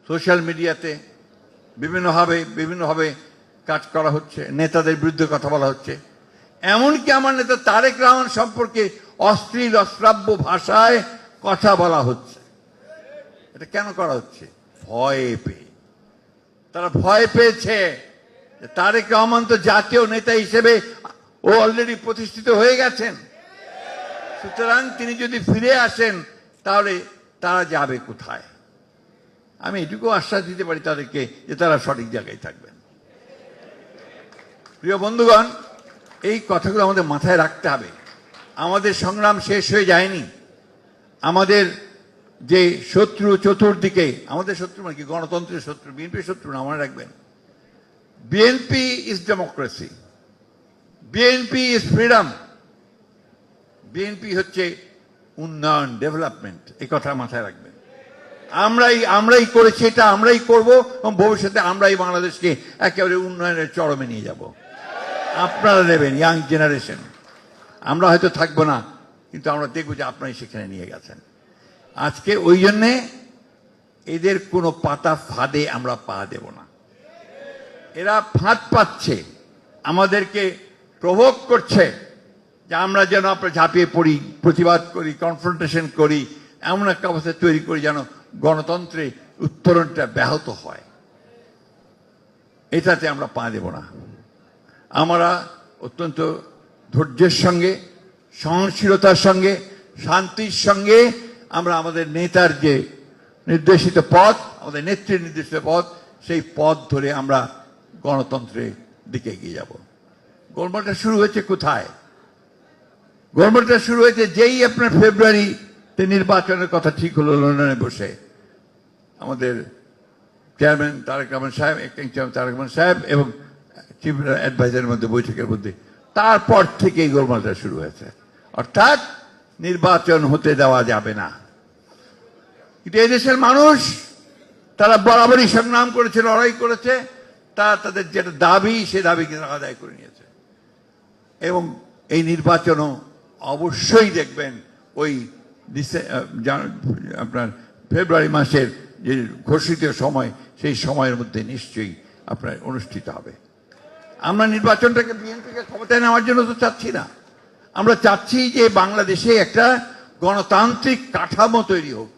Social মিডিয়াতে বিভিন্নভাবে কাজ করা হচ্ছে, নেতাদের বিরুদ্ধে কথা বলা হচ্ছে। এমনকি আমার নেতা তারেক রহমান সম্পর্কে অশ্লীল অশ্রাব্য ভাষায় কথা বলা হচ্ছে। এটা কেন করা হচ্ছে? ভয়ে পেয়ে। তারা ভয় পেয়েছে যে তারেক রহমান তো জাতীয় নেতা হিসেবে ও অলরেডি প্রতিষ্ঠিত হয়ে গেছেন, সুতরাং তিনি যদি ফিরে আসেন তাহলে তারা যাবে কোথায়। আমি এটুকু আশ্বাস দিতে পারি তাদেরকে যে তারা সঠিক জায়গায় থাকবেন। প্রিয় বন্ধুগণ, এই কথাগুলো আমাদের মাথায় রাখতে হবে। আমাদের সংগ্রাম শেষ হয়ে যায়নি। আমাদের যে শত্রু চতুর্দিকে, আমাদের শত্রু মানে কি? গণতন্ত্রের শত্রু, বিএনপির শত্রু না, মনে রাখবেন। BNP is democracy, BNP is freedom, BNP হচ্ছে উন্নয়ন, ডেভেলপমেন্ট। এই কথা মাথায় রাখবেন। আমরাই করেছি, এটা আমরাই করব এবং ভবিষ্যতে আমরাই বাংলাদেশকে একেবারে উন্নয়নের চরমে নিয়ে যাব। আপনারা নেবেন, ইয়াং জেনারেশন। আমরা হয়তো থাকবো না, কিন্তু আমরা দেখব যে আপনারাই সেখানে নিয়ে গেছেন। আজকে ওই জন্যে এদের কোনো পাতা ফাঁদে আমরা পা দেব না। এরা ফাঁদ পাচ্ছে, আমাদেরকে প্রভোগ করছে যে আমরা যেন আমরা ঝাঁপিয়ে পড়ি, প্রতিবাদ করি, কনফ্রন্টেশন করি, এমন একটা অবস্থা তৈরি করি যেন গণতন্ত্রে উত্তরণটা ব্যাহত হয়। এটাতে আমরা পা দেব না। আমরা অত্যন্ত ধৈর্যের সঙ্গে, সহনশীলতার সঙ্গে, শান্তির সঙ্গে আমরা আমাদের নেতার যে নির্দেশিত পথ, আমাদের নেত্রীর নির্দেশিত পথ, সেই পথ ধরে আমরা গণতন্ত্রের দিকে এগিয়ে যাব। গোলমালটা শুরু হয়েছে কোথায়? গোলমালটা শুরু হয়েছে যেই আপনার ফেব্রুয়ারিতে নির্বাচনের কথা ঠিক হলো লন্ডনে বসে, আমাদের চেয়ারম্যান তারেক রহমান সাহেব, অ্যাক্টিং চেয়ারম্যান তারেক রহমান সাহেব এবং চিফ অ্যাডভাইজারের মধ্যে বৈঠকের মধ্যে, তারপর থেকে এই গোলমালটা শুরু হয়েছে। অর্থাৎ নির্বাচন হতে দেওয়া যাবে না। কিন্তু এই দেশের মানুষ তারা বরাবরই সংগ্রাম করেছে, লড়াই করেছে, তাদের যেটা দাবি সে দাবিকে আদায় করে নিয়েছে। এবং এই নির্বাচনও অবশ্যই দেখবেন ওই আপনার ফেব্রুয়ারি মাসের যে ঘোষিত সময়, সেই সময়ের মধ্যে নিশ্চয়ই আপনার অনুষ্ঠিত হবে। আমরা নির্বাচনটাকে বিএনপিকে ক্ষমতায় নেওয়ার জন্য তো চাচ্ছি না। আমরা চাচ্ছি যে বাংলাদেশে একটা গণতান্ত্রিক কাঠামো তৈরি হোক।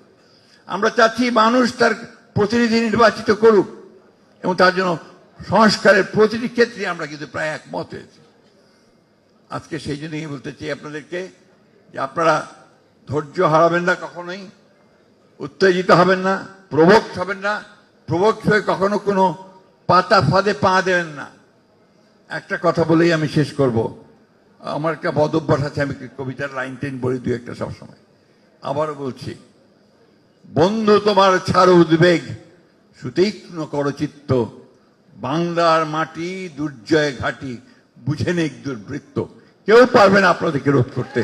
আমরা চাচ্ছি মানুষ তার প্রতিনিধি নির্বাচিত করুক এবং তার জন্য সংস্কারের প্রতিটি ক্ষেত্রে আমরা কিন্তু প্রায় একমত হয়েছি। আজকে সেই জন্যই বলতে চাই আপনাদেরকে যে আপনারা ধৈর্য হারাবেন না, কখনোই উত্তেজিত হবেন না, প্রভোক্ত হবেন না, প্রভোক্ত হয়ে কখনো কোনো পাতা ফাঁদে পা দেবেন না। একটা কথা বলেই আমি শেষ করব। আমার একটা বদ অভ্যাস আছে, আমি কবিতার লাইন টেন বলি দুই একটা সবসময়। আবারও বলছি, বন্ধু তোমার ছাড়ো উদ্বেগ, সুতীক্ষ্ণ করো চিত্ত, বাংলার মাটি দুর্জয় ঘাটি, বুঝে নেই দুর্বৃত্ত। কেউ পারবে না আপনাদেরকে রোধ করতে।